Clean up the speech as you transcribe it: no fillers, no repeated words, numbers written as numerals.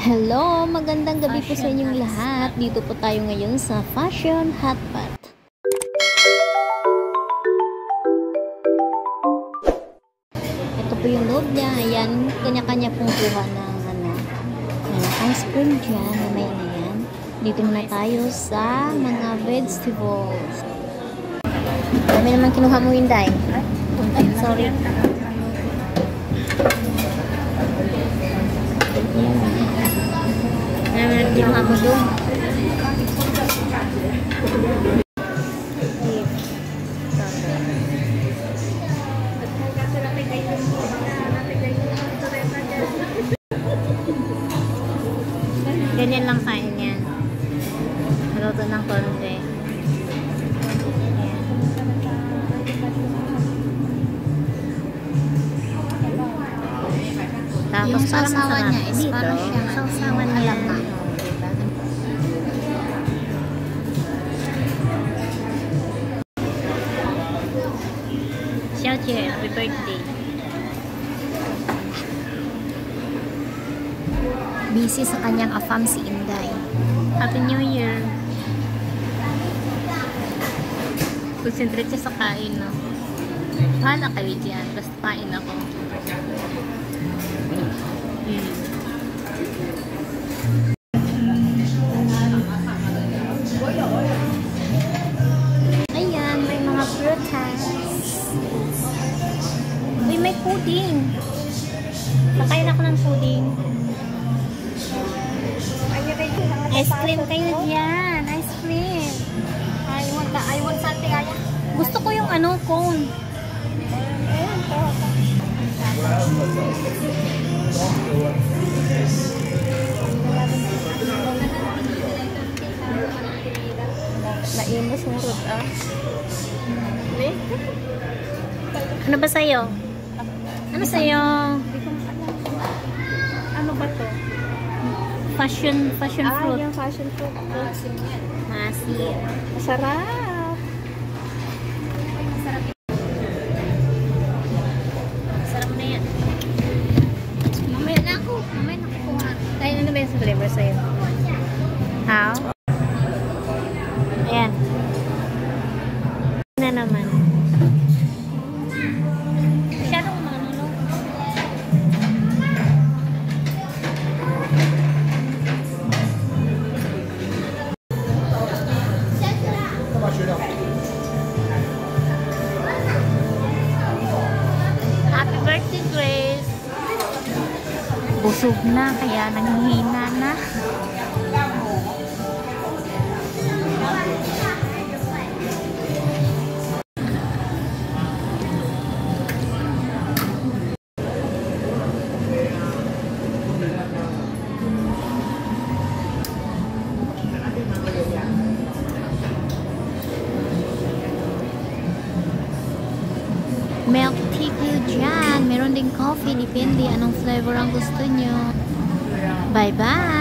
Hello! Magandang gabi po sa inyong lahat. Dito po tayo ngayon sa Fashion Hotpot. Ito po yung loob niya. Ayan, kanya-kanya pong kuha ng ice cream dyan. Mamaya na yan. Dito muna tayo sa mga vegetables. Dami naman kinuha mo, Inday. Ay, sorry. Kinuha mo doon. Ganyan lang kain yan. Maluto ng konti. Tapos yung sausawan niya is parang siyang sausawan niya. Xiaojie, happy birthday. Busy sa kanyang afam si Inday. Happy New Year. Concentrate siya sa kain, no? Bahala kayo dyan. Basta kain ako. Ayan, may mga prutas. Uy, may pudding. Nakain ako ng pudding. Ice cream kayo dyan. Ice cream. I want something. Gusto ko yung cone. Naimos mo rod, Ano ba sa'yo? Ano sa'yo? Ano ba to? Passion fruit. Yung passion fruit. Masin. Masarap. Masarap na yan. Mamaya na ako kuha. Tayo, ano ba yung sa flavor sa'yo? How? Ayan. Na naman. Masyadong manulog. Happy birthday, Grace! Busog na, kaya nanghihina na. Milk tea po dyan. Meron din coffee. Depende anong flavor ang gusto nyo. Bye-bye!